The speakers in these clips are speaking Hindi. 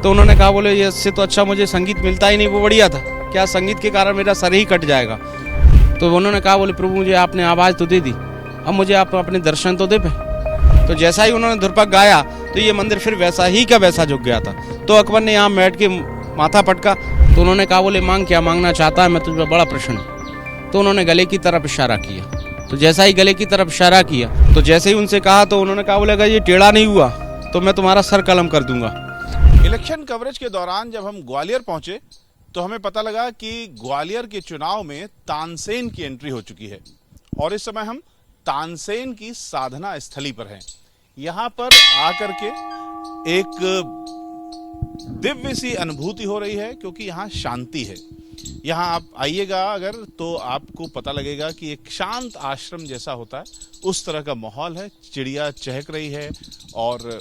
तो उन्होंने कहा बोले ये इससे तो अच्छा मुझे संगीत मिलता ही नहीं, वो बढ़िया था, क्या संगीत के कारण मेरा सर ही कट जाएगा। तो उन्होंने कहा बोले प्रभु मुझे आपने आवाज़ तो दे दी, अब मुझे आप अपने दर्शन तो दे पाए। तो जैसा ही उन्होंने ध्रुपद गाया तो ये मंदिर फिर वैसा ही का वैसा झुक गया था। तो अकबर ने यहाँ बैठ के माथा पटका, तो उन्होंने कहा बोले मांग क्या मांगना चाहता है, मैं तुझ पर बड़ा प्रसन्न हूँ। तो उन्होंने गले की तरफ इशारा किया, तो जैसा ही गले की तरफ इशारा किया तो जैसे ही उनसे कहा तो उन्होंने कहा बोले अगर ये टेढ़ा नहीं हुआ तो मैं तुम्हारा सर कलम कर दूंगा। इलेक्शन कवरेज के दौरान जब हम ग्वालियर पहुंचे तो हमें पता लगा कि ग्वालियर के चुनाव में तानसेन की एंट्री हो चुकी है और इस समय हम तानसेन की साधना स्थली पर हैं। यहां पर आकर के एक दिव्य सी अनुभूति हो रही है क्योंकि यहाँ शांति है। यहाँ आप आइएगा अगर तो आपको पता लगेगा कि एक शांत आश्रम जैसा होता है उस तरह का माहौल है। चिड़िया चहक रही है और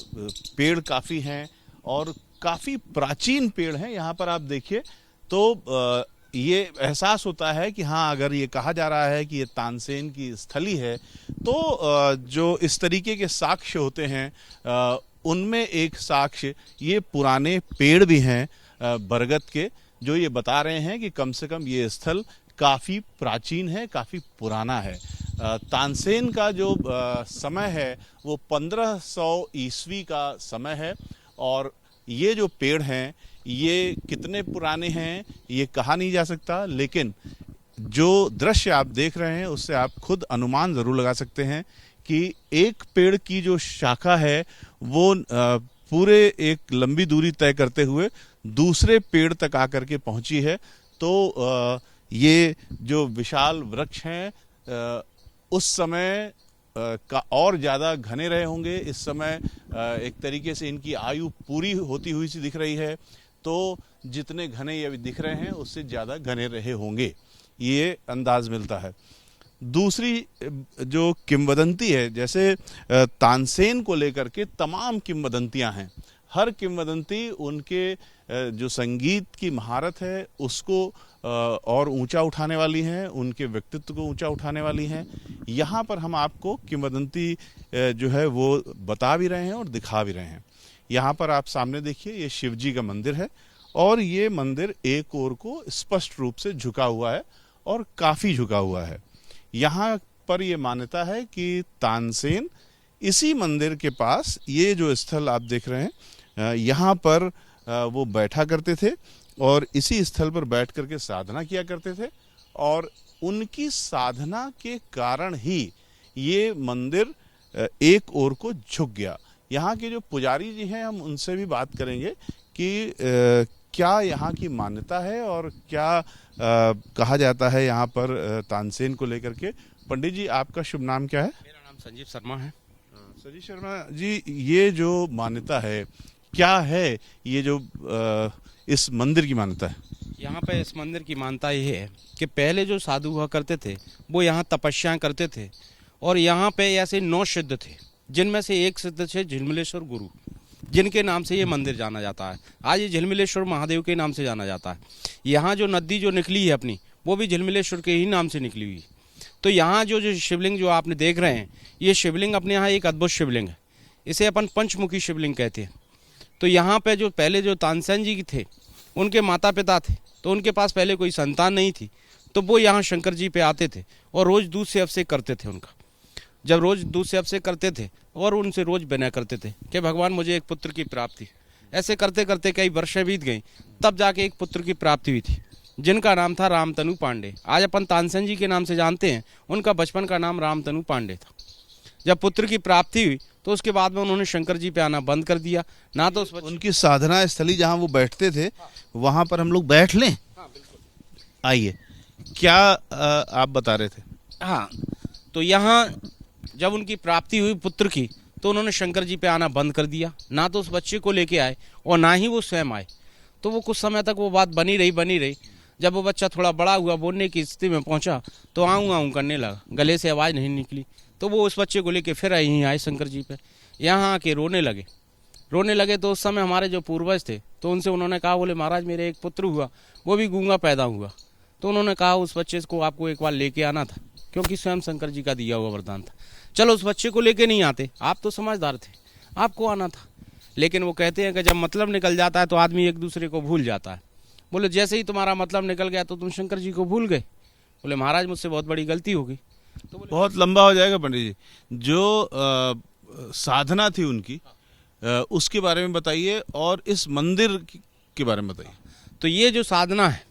पेड़ काफ़ी हैं और काफ़ी प्राचीन पेड़ हैं। यहाँ पर आप देखिए तो ये एहसास होता है कि हाँ अगर ये कहा जा रहा है कि ये तानसेन की स्थली है तो जो इस तरीके के साक्ष्य होते हैं उनमें एक साक्ष्य ये पुराने पेड़ भी हैं बरगद के, जो ये बता रहे हैं कि कम से कम ये स्थल काफ़ी प्राचीन है, काफ़ी पुराना है। तानसेन का जो समय है वो 1500 ईस्वी का समय है और ये जो पेड़ हैं ये कितने पुराने हैं ये कहा नहीं जा सकता, लेकिन जो दृश्य आप देख रहे हैं उससे आप खुद अनुमान ज़रूर लगा सकते हैं कि एक पेड़ की जो शाखा है वो पूरे एक लंबी दूरी तय करते हुए दूसरे पेड़ तक आकर के पहुंची है। तो ये जो विशाल वृक्ष हैं उस समय का और ज़्यादा घने रहे होंगे। इस समय एक तरीके से इनकी आयु पूरी होती हुई सी दिख रही है, तो जितने घने ये दिख रहे हैं उससे ज़्यादा घने रहे होंगे, ये अंदाज मिलता है। दूसरी जो किंवदंती है, जैसे तानसेन को लेकर के तमाम किंवदंतियां हैं, हर किंवदंती उनके जो संगीत की महारत है उसको और ऊंचा उठाने वाली हैं, उनके व्यक्तित्व को ऊंचा उठाने वाली हैं। यहाँ पर हम आपको किंवदंती जो है वो बता भी रहे हैं और दिखा भी रहे हैं। यहाँ पर आप सामने देखिए ये शिव जी का मंदिर है और ये मंदिर एक ओर को स्पष्ट रूप से झुका हुआ है और काफ़ी झुका हुआ है। यहाँ पर ये मान्यता है कि तानसेन इसी मंदिर के पास ये जो स्थल आप देख रहे हैं यहाँ पर वो बैठा करते थे और इसी स्थल पर बैठ करके साधना किया करते थे और उनकी साधना के कारण ही ये मंदिर एक ओर को झुक गया। यहाँ के जो पुजारी जी हैं हम उनसे भी बात करेंगे कि क्या यहाँ की मान्यता है और क्या कहा जाता है यहाँ पर तानसेन को लेकर के। पंडित जी आपका शुभ नाम क्या है? मेरा नाम संजीव शर्मा है। संजीव शर्मा जी, ये जो मान्यता है क्या है, ये जो इस मंदिर की मान्यता है? यहाँ पे इस मंदिर की मान्यता ये है कि पहले जो साधु हुआ करते थे वो यहाँ तपस्याएं करते थे और यहाँ पे ऐसे 9 सिद्ध थे, जिनमें से एक सिद्ध थे झिलमिलेश्वर गुरु, जिनके नाम से ये मंदिर जाना जाता है। आज ये झिलमिलेश्वर महादेव के नाम से जाना जाता है। यहाँ जो नदी जो निकली है अपनी वो भी झिलमिलेश्वर के ही नाम से निकली हुई। तो यहाँ जो शिवलिंग जो आपने देख रहे हैं ये शिवलिंग अपने यहाँ एक अद्भुत शिवलिंग है, इसे अपन पंचमुखी शिवलिंग कहते हैं। तो यहाँ पे जो पहले जो तानसेन जी थे उनके माता पिता थे, तो उनके पास पहले कोई संतान नहीं थी, तो वो यहाँ शंकर जी पे आते थे और रोज़ दूध से अभिषेक करते थे उनका। जब रोज़ दूध से अभिषेक करते थे और उनसे रोज़ विनय करते थे कि भगवान मुझे एक पुत्र की प्राप्ति। ऐसे करते करते कई वर्षें बीत गई, तब जाके एक पुत्र की प्राप्ति हुई थी जिनका नाम था रामतनु पांडे। आज अपन तानसेन जी के नाम से जानते हैं, उनका बचपन का नाम रामतनु पांडे था। जब पुत्र की प्राप्ति हुई तो उसके बाद में उन्होंने शंकर जी पे आना बंद कर दिया। ना तो उनकी साधना स्थली जहाँ वो बैठते थे वहाँ पर हम लोग बैठ लें? हाँ बिल्कुल, आइए। क्या आप बता रहे थे? हाँ, तो यहाँ जब उनकी प्राप्ति हुई पुत्र की तो उन्होंने शंकर जी पे आना बंद कर दिया। ना तो उस बच्चे को लेके आए और ना ही वो स्वयं आए। तो वो कुछ समय तक वो बात बनी रही। जब वो बच्चा थोड़ा बड़ा हुआ, बोलने की स्थिति में पहुंचा, तो आऊँ करने लगा, गले से आवाज़ नहीं निकली। तो वो उस बच्चे को लेके फिर यहीं आए शंकर जी पे। यहाँ आके रोने लगे। तो उस समय हमारे जो पूर्वज थे तो उनसे उन्होंने कहा, बोले महाराज मेरे एक पुत्र हुआ, वो भी गूंगा पैदा हुआ। तो उन्होंने कहा उस बच्चे को आपको एक बार लेके आना था, क्योंकि स्वयं शंकर जी का दिया हुआ वरदान था। चलो उस बच्चे को लेके नहीं आते, आप तो समझदार थे, आपको आना था। लेकिन वो कहते हैं कि जब मतलब निकल जाता है तो आदमी एक दूसरे को भूल जाता है। बोले जैसे ही तुम्हारा मतलब निकल गया तो तुम शंकर जी को भूल गए। बोले महाराज मुझसे बहुत बड़ी गलती होगी। तो बोले बहुत लंबा हो जाएगा पंडित जी। जो साधना थी उनकी, उसके बारे में बताइए, और इस मंदिर के बारे में बताइए। तो ये जो साधना है,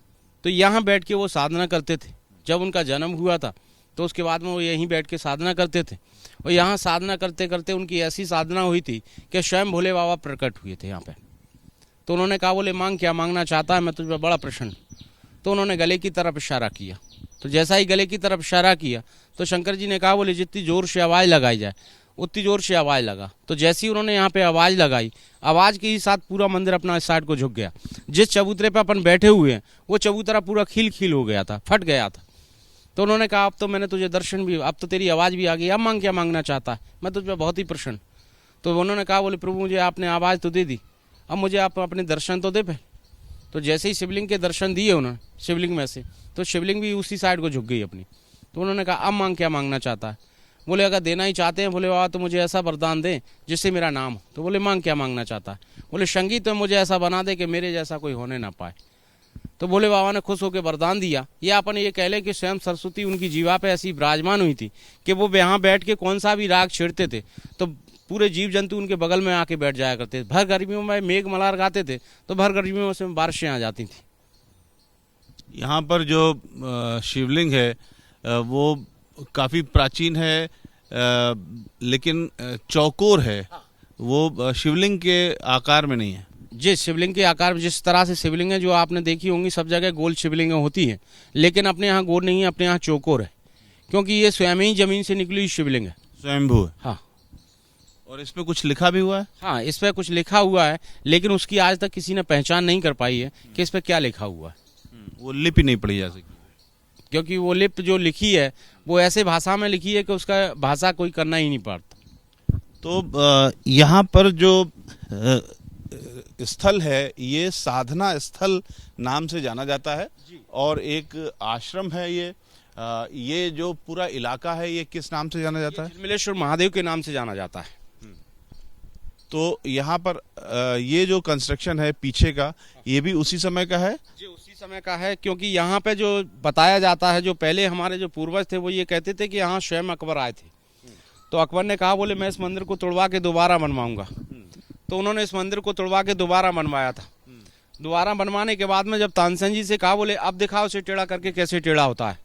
तो यहाँ बैठ के वो साधना करते थे। जब उनका जन्म हुआ था तो उसके बाद में वो यहीं बैठ के साधना करते थे, और यहाँ साधना करते करते उनकी ऐसी साधना हुई थी कि स्वयं भोले बाबा प्रकट हुए थे यहाँ पे। तो उन्होंने कहा बोले मांग क्या मांगना चाहता है, मैं तुझ पर बड़ा प्रसन्न। तो उन्होंने गले की तरफ इशारा किया। तो जैसा ही गले की तरफ इशारा किया तो शंकर जी ने कहा बोले जितनी जोर से आवाज़ लगाई जाए उतनी जोर से आवाज़ लगा। तो जैसी उन्होंने यहाँ पे आवाज़ लगाई, आवाज़ के ही साथ पूरा मंदिर अपना इस साइड को झुक गया। जिस चबूतरे पे अपन बैठे हुए हैं वो चबूतरा पूरा खिल खिल हो गया था, फट गया था। तो उन्होंने कहा अब तो मैंने तुझे दर्शन भी, अब तो तेरी आवाज़ भी आ गई, अब मांग क्या मांगना चाहता है, मैं तुझ पर बहुत ही प्रसन्न। तो उन्होंने कहा बोले प्रभु मुझे आपने आवाज़ तो दे दी, अब मुझे आप अपने दर्शन तो दे पे। तो जैसे ही शिवलिंग के दर्शन दिए उन्होंने शिवलिंग में से, तो शिवलिंग भी उसी साइड को झुक गई अपनी। तो उन्होंने कहा अब मांग क्या मांगना चाहता है। बोले अगर देना ही चाहते हैं भोले बाबा तो मुझे ऐसा वरदान दें जिससे मेरा नाम हो। तो बोले मांग क्या मांगना चाहता है। बोले संगीत में मुझे ऐसा बना दे कि मेरे जैसा कोई होने ना पाए। तो भोले बाबा ने खुश होकर वरदान दिया। ये अपन ये कह लें कि स्वयं सरस्वती उनकी जीवा पे ऐसी विराजमान हुई थी कि वो यहाँ बैठ के कौन सा भी राग छेड़ते थे तो पूरे जीव जंतु उनके बगल में आके बैठ जाया करते थे। भर गर्मियों में मेघ मल्हार गाते थे तो भर गर्मियों में उसमें बारिशें आ जाती थी। यहाँ पर जो शिवलिंग है वो काफ़ी प्राचीन है, लेकिन चौकोर है, वो शिवलिंग के आकार में नहीं है। जिस शिवलिंग के आकार, जिस तरह से शिवलिंग है जो आपने देखी होंगी सब जगह गोल शिवलिंगें होती हैं, लेकिन अपने यहाँ गोल नहीं है, अपने यहाँ चौकोर है, क्योंकि ये स्वयं ही जमीन से निकली हुई शिवलिंग है, स्वयंभू है। हाँ। और इस पे कुछ लिखा भी हुआ है। हाँ, इस पर कुछ लिखा हुआ है, लेकिन उसकी आज तक किसी ने पहचान नहीं कर पाई है कि इस पर क्या लिखा हुआ है। वो लिपि नहीं पढ़ी जा सकती, क्योंकि वो लिप जो लिखी है वो ऐसे भाषा में लिखी है कि उसका भाषा कोई करना ही नहीं पड़ता। तो यहाँ पर जो स्थल है ये साधना स्थल नाम से जाना जाता है, और एक आश्रम है ये जो पूरा इलाका है ये किस नाम से जाना जाता है? झिलमिलेश्वर महादेव के नाम से जाना जाता है। तो यहाँ पर ये जो कंस्ट्रक्शन है पीछे का, ये भी उसी समय का है? जी उसी समय का है, क्योंकि यहाँ पे जो बताया जाता है, जो पहले हमारे जो पूर्वज थे वो ये कहते थे कि यहाँ स्वयं अकबर आए थे। तो अकबर ने कहा बोले मैं इस मंदिर को तोड़वा के दोबारा बनवाऊंगा। तो उन्होंने इस मंदिर को तोड़वा के दोबारा बनवाया था। दोबारा बनवाने के बाद में जब तानसेन जी से कहा बोले अब दिखाओ उसे टेढ़ा करके कैसे टेढ़ा होता है।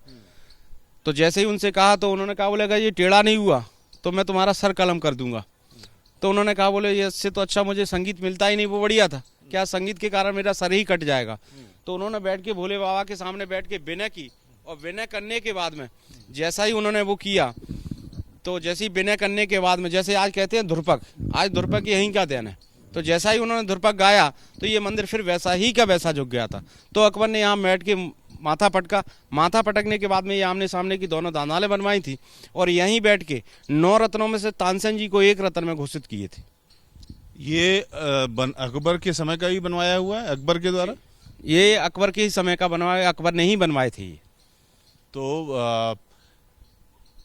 तो जैसे ही उनसे कहा तो उन्होंने कहा बोले अगर ये टेढ़ा नहीं हुआ तो मैं तुम्हारा सर कलम कर दूंगा। तो उन्होंने कहा बोले ये इससे तो अच्छा मुझे संगीत मिलता ही नहीं, वो बढ़िया था, क्या संगीत के कारण मेरा सर ही कट जाएगा। तो उन्होंने बैठ के भोले बाबा के सामने बैठ के विनय की, और विनय करने के बाद में जैसा ही उन्होंने वो किया, तो जैसे ही विनय करने के बाद में, जैसे आज कहते हैं ध्रुपक, आज ध्रुपक यहीं का देन है, तो जैसा ही उन्होंने ध्रुपक गाया तो ये मंदिर फिर वैसा ही का वैसा झुक गया था। तो अकबर ने यहाँ बैठ के माथा पटका, माथा पटकने के बाद में ये आमने सामने की दोनों दानालें बनवाई थी, और यहीं बैठ के 9 रत्नों में से तानसेन जी को 1 रत्न में घोषित किए थे। ये अकबर के समय का ही बनवाया हुआ है, अकबर के द्वारा? ये अकबर के ही समय का बनवाया, अकबर ने ही बनवाए थे ये। तो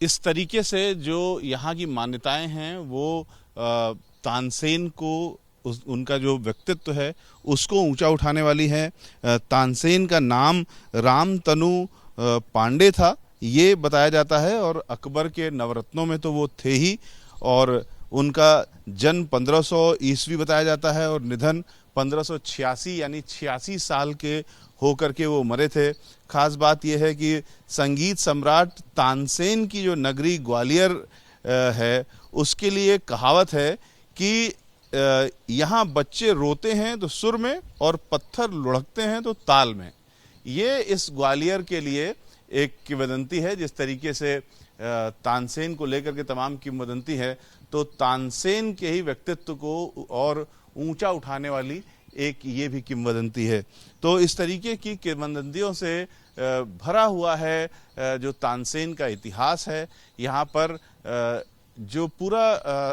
इस तरीके से जो यहाँ की मान्यताएं हैं वो तानसेन को, उनका जो व्यक्तित्व है उसको ऊंचा उठाने वाली है। तानसेन का नाम रामतनु पांडे था ये बताया जाता है, और अकबर के नवरत्नों में तो वो थे ही, और उनका जन्म 1500 ईस्वी बताया जाता है और निधन 1586 यानी 86 साल के होकर के वो मरे थे। खास बात यह है कि संगीत सम्राट तानसेन की जो नगरी ग्वालियर है उसके लिए कहावत है कि यहाँ बच्चे रोते हैं तो सुर में और पत्थर लुढ़कते हैं तो ताल में। ये इस ग्वालियर के लिए एक किंवदंती है। जिस तरीके से तानसेन को लेकर के तमाम किंवदंती है, तो तानसेन के ही व्यक्तित्व को और ऊंचा उठाने वाली एक ये भी किंवदंती है। तो इस तरीके की किंवदंतियों से भरा हुआ है जो तानसेन का इतिहास है। यहाँ पर जो पूरा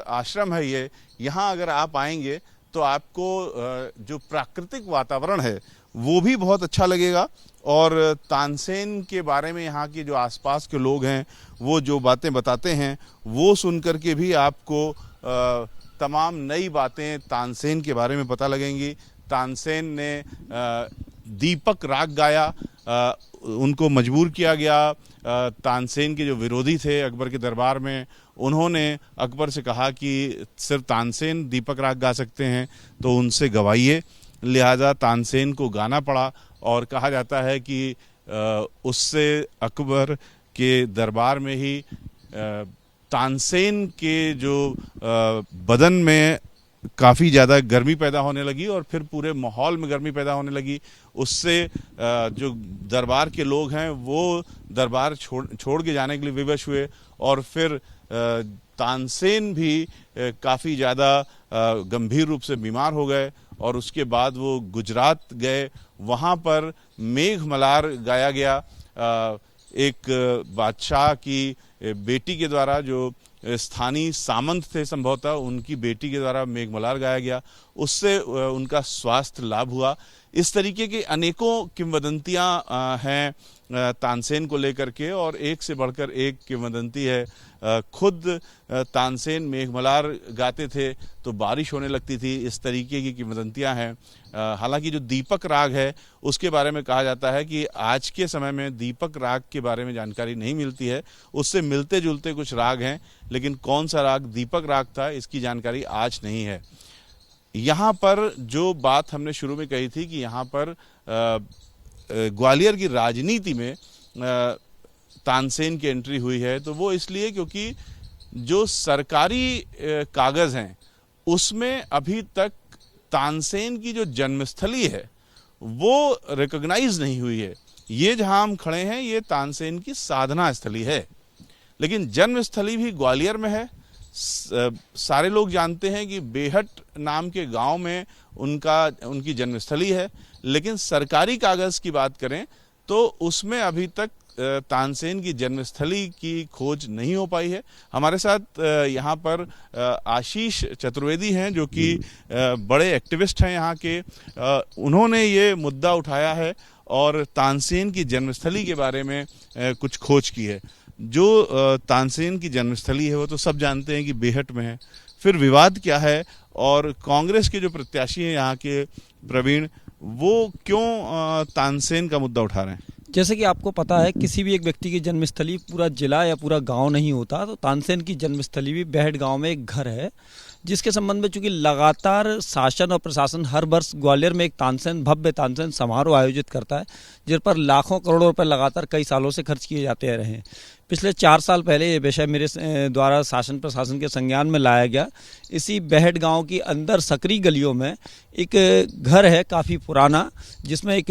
आश्रम है ये, यहाँ अगर आप आएंगे तो आपको जो प्राकृतिक वातावरण है वो भी बहुत अच्छा लगेगा, और तानसेन के बारे में यहाँ के जो आसपास के लोग हैं वो जो बातें बताते हैं वो सुन कर के भी आपको तमाम नई बातें तानसेन के बारे में पता लगेंगी। तानसेन ने दीपक राग गाया, उनको मजबूर किया गया। तानसेन के जो विरोधी थे अकबर के दरबार में, उन्होंने अकबर से कहा कि सिर्फ तानसेन दीपक राग गा सकते हैं, तो उनसे गवाइए। लिहाजा तानसेन को गाना पड़ा और कहा जाता है कि उससे अकबर के दरबार में ही तानसेन के जो बदन में काफ़ी ज़्यादा गर्मी पैदा होने लगी और फिर पूरे माहौल में गर्मी पैदा होने लगी। उससे जो दरबार के लोग हैं वो दरबार छोड़ के जाने के लिए विवश हुए और फिर तानसेन भी काफ़ी ज़्यादा गंभीर रूप से बीमार हो गए और उसके बाद वो गुजरात गए। वहाँ पर मेघमल्हार गाया गया, एक बादशाह की बेटी के द्वारा, जो स्थानीय सामंत थे संभवतः, उनकी बेटी के द्वारा मेघमल्हार गाया गया। उससे उनका स्वास्थ्य लाभ हुआ। इस तरीके की अनेकों किंवदंतियां हैं तानसेन को लेकर के, और एक से बढ़कर एक किंवदंती है। खुद तानसेन मेघमल्हार गाते थे तो बारिश होने लगती थी, इस तरीके की किंवदंतियां हैं। हालांकि जो दीपक राग है उसके बारे में कहा जाता है कि आज के समय में दीपक राग के बारे में जानकारी नहीं मिलती है। उससे मिलते जुलते कुछ राग हैं, लेकिन कौन सा राग दीपक राग था इसकी जानकारी आज नहीं है। यहाँ पर जो बात हमने शुरू में कही थी कि यहाँ पर ग्वालियर की राजनीति में तानसेन की एंट्री हुई है, तो वो इसलिए क्योंकि जो सरकारी कागज़ हैं उसमें अभी तक तानसेन की जो जन्मस्थली है वो रिकॉग्नाइज नहीं हुई है। ये जहां हम खड़े हैं ये तानसेन की साधना स्थली है, लेकिन जन्मस्थली भी ग्वालियर में है। सारे लोग जानते हैं कि बेहट नाम के गांव में उनकी जन्मस्थली है, लेकिन सरकारी कागज़ की बात करें तो उसमें अभी तक तानसेन की जन्मस्थली की खोज नहीं हो पाई है। हमारे साथ यहाँ पर आशीष चतुर्वेदी हैं, जो कि बड़े एक्टिविस्ट हैं यहाँ के। उन्होंने ये मुद्दा उठाया है और तानसेन की जन्मस्थली के बारे में कुछ खोज की है। जो तानसेन की जन्मस्थली है वो तो सब जानते हैं कि बेहट में है। फिर विवाद क्या है, और कांग्रेस के जो प्रत्याशी हैं यहाँ के प्रवीण, वो क्यों तानसेन का मुद्दा उठा रहे हैं? जैसे कि आपको पता है, किसी भी एक व्यक्ति की जन्मस्थली पूरा जिला या पूरा गांव नहीं होता, तो तानसेन की जन्मस्थली भी बेहट गांव में एक घर है, जिसके संबंध में चूंकि लगातार शासन और प्रशासन हर वर्ष ग्वालियर में एक भव्य तानसेन समारोह आयोजित करता है, जिस पर लाखों करोड़ों रुपए लगातार कई सालों से खर्च किए जाते रहे हैं। पिछले 4 साल पहले ये विषय मेरे द्वारा शासन प्रशासन के संज्ञान में लाया गया। इसी बेहट गांव की अंदर सकरी गलियों में एक घर है काफ़ी पुराना, जिसमें एक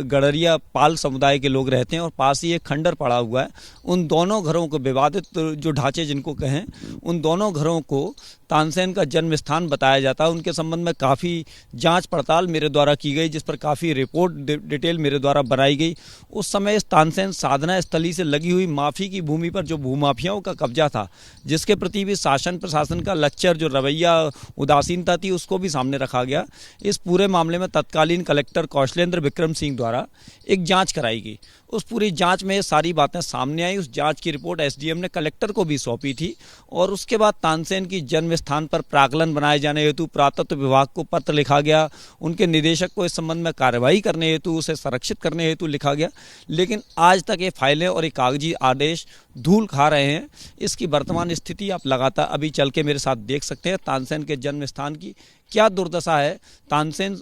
गडरिया पाल समुदाय के लोग रहते हैं और पास ही एक खंडर पड़ा हुआ है। उन दोनों घरों को, विवादित जो ढांचे जिनको कहें, उन दोनों घरों को तानसेन का जन्म स्थान बताया जाता है। उनके संबंध में काफ़ी जांच पड़ताल मेरे द्वारा की गई, जिस पर काफ़ी रिपोर्ट डिटेल मेरे द्वारा बनाई गई। उस समय इस तानसेन साधना स्थली से लगी हुई माफ़ी की भूमि पर जो भूमाफियाओं का कब्जा था, जिसके प्रति भी शासन प्रशासन का लच्चर जो रवैया, उदासीनता थी, उसको भी सामने रखा गया। इस पूरे मामले में तत्कालीन कलेक्टर कौशलेंद्र विक्रम सिंह द्वारा एक जांच कराई गई। उस पूरी जांच में ये सारी बातें सामने आई। उस जांच की रिपोर्ट एसडीएम ने कलेक्टर को भी सौंपी थी और उसके बाद तानसेन की जन्म स्थान पर प्राक्कलन बनाए जाने हेतु पुरातत्व विभाग को पत्र लिखा गया। उनके निदेशक को इस संबंध में कार्रवाई करने हेतु, उसे संरक्षित करने हेतु लिखा गया। लेकिन आज तक ये फाइलें और ये कागजी आदेश धूल खा रहे हैं। इसकी वर्तमान स्थिति आप लगातार अभी चल के मेरे साथ देख सकते हैं। तानसेन के जन्म स्थान की क्या दुर्दशा है। तानसेन,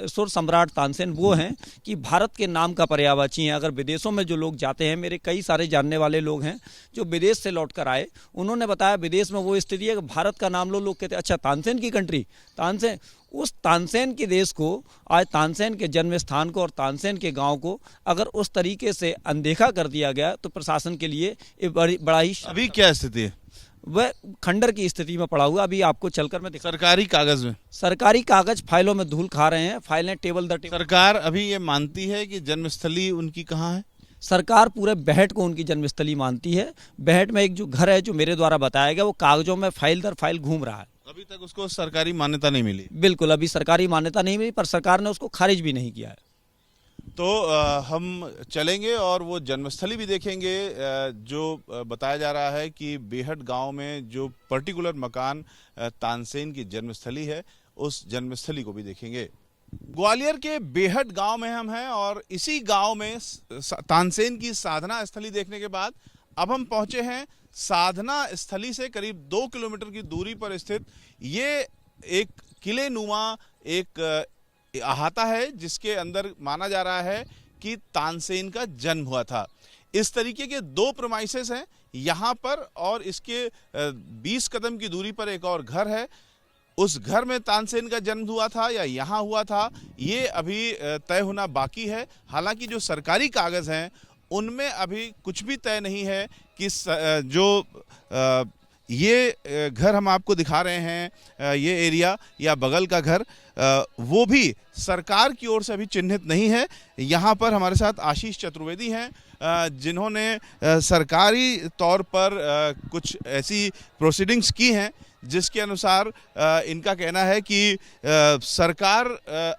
सुर सम्राट तानसेन वो हैं कि भारत के नाम का पर्यायवाची हैं। अगर विदेशों में जो लोग जाते हैं, मेरे कई सारे जानने वाले लोग हैं जो विदेश से लौट कर आए, उन्होंने बताया विदेश में वो स्थिति है कि भारत का नाम लो, लोग कहते हैं अच्छा तानसेन की कंट्री, तानसेन। उस तानसेन के देश को, आज तानसेन के जन्म स्थान को और तानसेन के गांव को अगर उस तरीके से अनदेखा कर दिया गया तो प्रशासन के लिए बड़ा ही। अभी क्या स्थिति है? वह खंडर की स्थिति में पड़ा हुआ। अभी आपको चलकर मैं दिखा। सरकारी कागज में, सरकारी कागज फाइलों में धूल खा रहे हैं। फाइलें टेबल दर टेबल। सरकार अभी ये मानती है कि जन्मस्थली उनकी कहाँ है? सरकार पूरे बेहट को उनकी जन्मस्थली मानती है। बेहट में एक जो घर है जो मेरे द्वारा बताया गया, वो कागजों में फाइल दर फाइल घूम रहा है। अभी तक उसको सरकारी मान्यता नहीं मिली। बिल्कुल, अभी सरकारी मान्यता नहीं मिली, पर सरकार ने उसको खारिज भी नहीं किया है। तो हम चलेंगे और वो जन्मस्थली भी देखेंगे जो बताया जा रहा है कि बेहट गांव में जो पर्टिकुलर मकान तानसेन की जन्मस्थली है, उस जन्मस्थली को भी देखेंगे। ग्वालियर के बेहट गांव में हम हैं और इसी गांव में तानसेन की साधना स्थली देखने के बाद अब हम पहुंचे हैं साधना स्थली से करीब 2 किलोमीटर की दूरी पर स्थित ये एक किले नुमा एक अहाता है, जिसके अंदर माना जा रहा है कि तानसेन का जन्म हुआ था। इस तरीके के 2 प्रेमाइसेस हैं यहाँ पर और इसके 20 कदम की दूरी पर एक और घर है। उस घर में तानसेन का जन्म हुआ था या यहाँ हुआ था, ये अभी तय होना बाकी है। हालांकि जो सरकारी कागज हैं उनमें अभी कुछ भी तय नहीं है कि जो ये घर हम आपको दिखा रहे हैं, ये एरिया या बगल का घर, वो भी सरकार की ओर से अभी चिन्हित नहीं है। यहाँ पर हमारे साथ आशीष चतुर्वेदी हैं, जिन्होंने सरकारी तौर पर कुछ ऐसी प्रोसीडिंग्स की हैं जिसके अनुसार इनका कहना है कि सरकार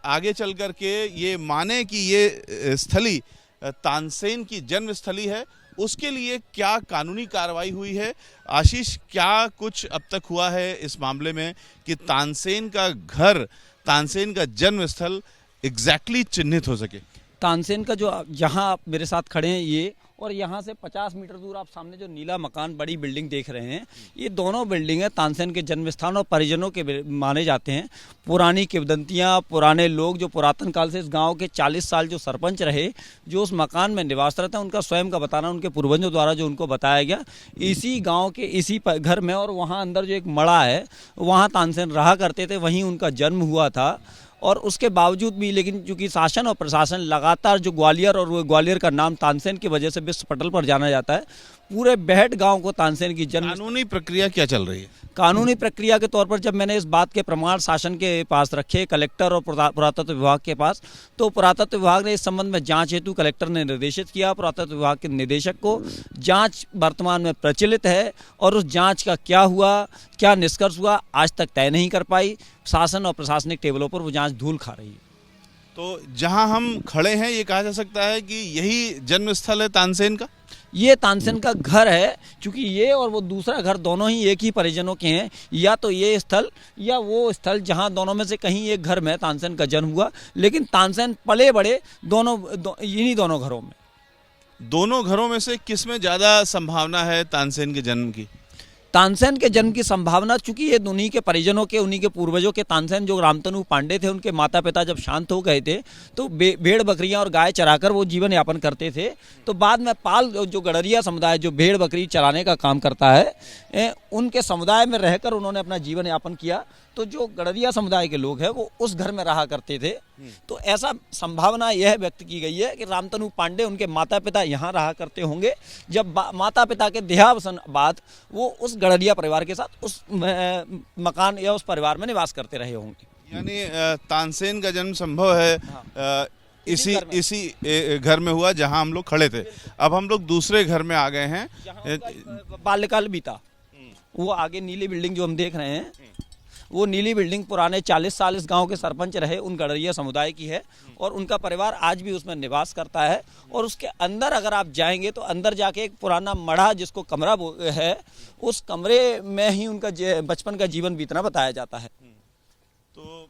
आगे चल कर के ये माने कि ये स्थली तानसेन की जन्म स्थली है, उसके लिए क्या कानूनी कार्रवाई हुई है। आशीष, क्या कुछ अब तक हुआ है इस मामले में कि तानसेन का घर, तानसेन का जन्म स्थल एग्जैक्टली चिन्हित हो सके? तानसेन का जो यहाँ आप मेरे साथ खड़े हैं ये, और यहाँ से 50 मीटर दूर आप सामने जो नीला मकान, बड़ी बिल्डिंग देख रहे हैं, ये दोनों बिल्डिंगें तानसेन के जन्म स्थान और परिजनों के माने जाते हैं। पुरानी किंवदंतियाँ, पुराने लोग जो पुरातन काल से इस गांव के 40 साल जो सरपंच रहे, जो उस मकान में निवासरत हैं, उनका स्वयं का बताना, उनके पूर्वजों द्वारा जो उनको बताया गया, इसी गाँव के इसी घर में, और वहाँ अंदर जो एक मड़ा है वहाँ तानसेन रहा करते थे, वहीं उनका जन्म हुआ था। और उसके बावजूद भी लेकिन चूंकि शासन और प्रशासन लगातार जो ग्वालियर, और वो ग्वालियर का नाम तानसेन की वजह से विश्व पटल पर जाना जाता है, पूरे बेहट गांव को तानसेन की जन्म। कानूनी प्रक्रिया क्या चल रही है? कानूनी प्रक्रिया के तौर पर जब मैंने इस बात के प्रमाण शासन के पास रखे, कलेक्टर और पुरातत्व विभाग के पास, तो पुरातत्व विभाग ने इस संबंध में जांच हेतु कलेक्टर ने निर्देशित किया पुरातत्व विभाग के निदेशक को। जांच वर्तमान में प्रचलित है और उस जांच का क्या हुआ, क्या निष्कर्ष हुआ, आज तक तय नहीं कर पाई। शासन और प्रशासनिक टेबलों पर वो जांच धूल खा रही है। तो जहां हम खड़े हैं, ये कहा जा सकता है कि यही जन्म स्थल है तानसेन का? ये तानसेन का घर है, क्योंकि ये और वो दूसरा घर दोनों ही एक ही परिजनों के हैं। या तो ये स्थल या वो स्थल, जहां दोनों में से कहीं एक घर में तानसेन का जन्म हुआ, लेकिन तानसेन पले बड़े इन्हीं दोनों घरों में। दोनों घरों में से किस में ज्यादा संभावना है तानसेन के जन्म की? तानसेन के जन्म की संभावना, चूंकि ये उन्हीं के परिजनों के, उन्हीं के पूर्वजों के, तानसेन जो रामतनु पांडे थे, उनके माता पिता जब शांत हो गए थे तो भेड़ बकरियां और गाय चराकर वो जीवन यापन करते थे। तो बाद में पाल जो गडरिया समुदाय जो भेड़ बकरी चराने का काम करता है, उनके समुदाय में रहकर उन्होंने अपना जीवन यापन किया। तो जो गडरिया समुदाय के लोग हैं वो उस घर में रहा करते थे। तो ऐसा संभावना यह व्यक्त की गई है कि रामतनु पांडे, उनके माता पिता यहाँ रहा करते होंगे। जब माता पिता के देहावसान बाद वो उस गडरिया परिवार के साथ उस मकान या उस परिवार में निवास करते रहे होंगे। यानी तानसेन का जन्म संभव है इसी घर में हुआ जहां हम लोग खड़े थे। अब हम लोग दूसरे घर में आ गए हैं। बाल्यकाल बीता, वो आगे नीली बिल्डिंग जो हम देख रहे हैं, वो नीली बिल्डिंग पुराने 40 साल इस गांव के सरपंच रहे उन गडरिया समुदाय की है, और उनका परिवार आज भी उसमें निवास करता है। और उसके अंदर अगर आप जाएंगे तो अंदर जाके एक पुराना मढ़ा, जिसको कमरा है, उस कमरे में ही उनका बचपन का जीवन बीतना बताया जाता है। तो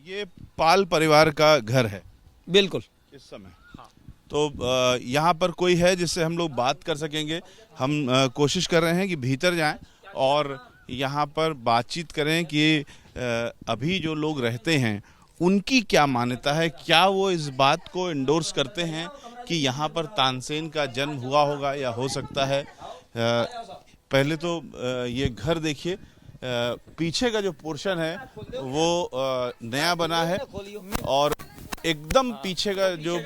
ये पाल परिवार का घर है बिल्कुल इस समय। हाँ। तो यहाँ पर कोई है जिससे हम लोग बात कर सकेंगे? हम कोशिश कर रहे हैं कि भीतर जाएं और यहाँ पर बातचीत करें कि अभी जो लोग रहते हैं उनकी क्या मान्यता है, क्या वो इस बात को इंडोर्स करते हैं कि यहाँ पर तानसेन का जन्म हुआ होगा या हो सकता है। पहले तो ये घर देखिए, पीछे का जो पोर्शन है वो नया बना है और एकदम पीछे का जो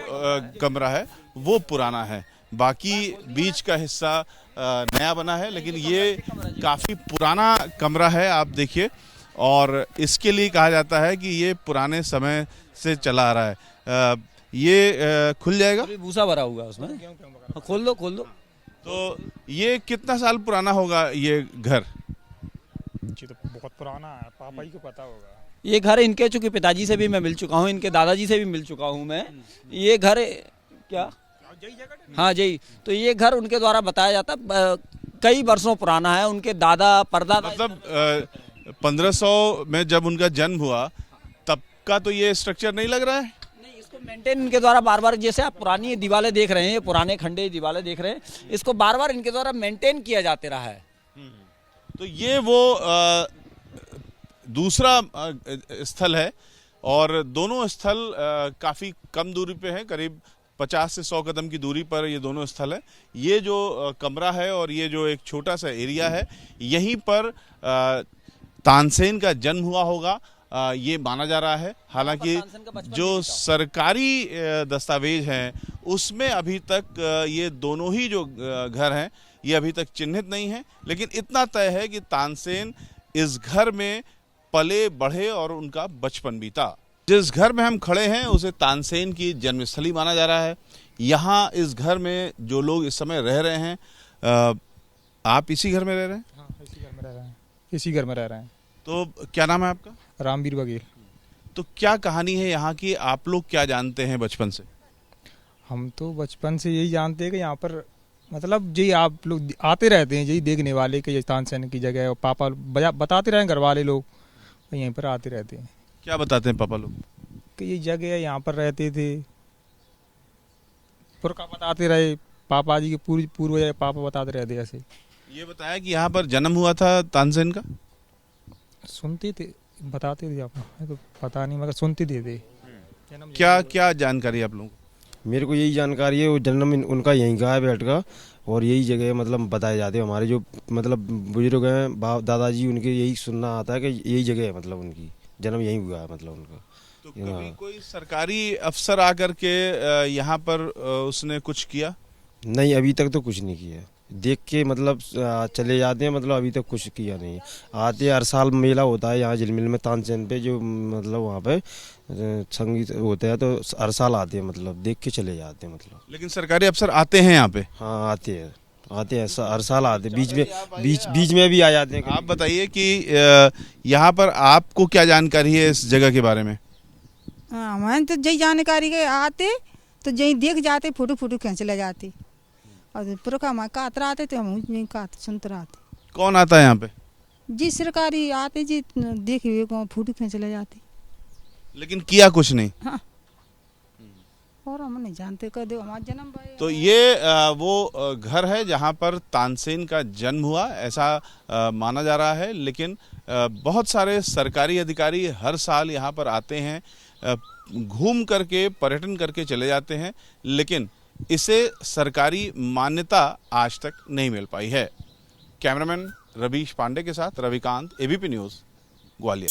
कमरा है वो पुराना है। बाकी बीच का हिस्सा नया बना है, लेकिन ये काफ़ी पुराना कमरा है, आप देखिए। और इसके लिए कहा जाता है कि ये पुराने समय से चला आ रहा है। ये खुल जाएगा? भूसा भरा हुआ है उसमें, खोल दो खोल दो। तो ये कितना साल पुराना होगा ये घर? जी तो बहुत पुराना है, पापा ही को पता होगा। ये घर इनके, चूंकि पिताजी से भी मैं मिल चुका हूँ, इनके दादाजी से भी मिल चुका हूँ मैं। ये घर क्या, हाँ जी, तो ये घर उनके द्वारा बताया जाता कई वर्षों पुराना है। उनके दादा परदादा, मतलब 1500 में जब उनका जन्म हुआ तब का तो ये स्ट्रक्चर नहीं लग रहा है। नहीं, इसको मेंटेन इनके द्वारा बार बार, जैसे आप पुरानी दीवारें देख रहे हैं, पुराने खंडे दीवारें देख रहे हैं, इसको बार बार इनके द्वारा मेंटेन किया जाते रहा है। तो ये वो दूसरा स्थल है और दोनों स्थल काफी कम दूरी पे हैं, करीब 50 से 100 कदम की दूरी पर ये दोनों स्थल है। ये जो कमरा है और ये जो एक छोटा सा एरिया है, यहीं पर तानसेन का जन्म हुआ होगा, ये माना जा रहा है। हालांकि जो सरकारी दस्तावेज हैं उसमें अभी तक ये दोनों ही जो घर हैं ये अभी तक चिन्हित नहीं है, लेकिन इतना तय है कि तानसेन इस घर में पले बढ़े और उनका बचपन बीता। जिस घर में हम खड़े हैं उसे तानसेन की जन्मस्थली माना जा रहा है। यहाँ इस घर में जो लोग इस समय रह रहे हैं, आप इसी घर में रह रहे हैं? हाँ, इसी घर में रह रहे हैं, इसी घर में रह रहे हैं। तो क्या नाम है आपका? रामवीर बघेल। तो क्या कहानी है यहाँ की, आप लोग क्या जानते हैं बचपन से? हम तो बचपन से यही जानते हैं कि यहाँ पर मतलब जी आप लोग आते रहते हैं, यही देखने वाले कि ये तानसेन की जगह है, और पापा बताते रहे घर वाले लोग, यहीं पर आते रहते हैं। क्या बताते हैं पापा लोग? कि ये जगह है, यहाँ पर रहते थे, पुरखा बताते रहे, पापा जी के पूर्वज पापा बताते रहते ऐसे। ये बताया कि यहाँ पर जन्म हुआ था तानसेन का? सुनते थे, बताते थे, आप तो पता नहीं मगर सुनते थे। क्या क्या जानकारी आप लोगों को? मेरे को यही जानकारी है, वो जन्म उनका यहीं का है बैठ का, और यही जगह मतलब बताए जाते हैं। हमारे जो मतलब बुजुर्ग हैं, बाप दादाजी, उनके यही सुनना आता है कि यही जगह है, मतलब उनकी जन्म यहीं हुआ है, मतलब उनका। तो कभी कोई सरकारी अफसर आकर के यहाँ पर उसने कुछ किया? नहीं, अभी तक तो कुछ नहीं किया। देख के मतलब चले जाते हैं, मतलब अभी तक कुछ किया नहीं। आते हर साल मेला होता है यहाँ झिलमिल में तानसेन पे, जो मतलब वहाँ पे संगीत होता है, तो हर साल आते हैं, मतलब देख के चले जाते हैं मतलब। लेकिन सरकारी अफसर आते हैं यहाँ पे? हाँ, आते हैं हर साल आते हैं, बीच में भी आ जाते हैं। आप बताइए कि यहाँ पर आपको क्या जानकारी है इस जगह के बारे में? हमारे तो जही जानकारी के आते तो जही देख जाते, फोटो खींच ले जाते, और पुरखा हमारे कातरा आते तो हम यहीं सुनते रहते। कौन आता है यहाँ पे? जी सरकारी आते जी, देख फोटो खींच ले जाते, लेकिन किया कुछ नहीं। हाँ, और हम नहीं जानते कदे हमारा जन्म भाई। तो ये वो घर है जहाँ पर तानसेन का जन्म हुआ, ऐसा माना जा रहा है। लेकिन बहुत सारे सरकारी अधिकारी हर साल यहाँ पर आते हैं, घूम करके पर्यटन करके चले जाते हैं, लेकिन इसे सरकारी मान्यता आज तक नहीं मिल पाई है। कैमरामैन रवीश पांडे के साथ रविकांत, एबीपी न्यूज़, ग्वालियर।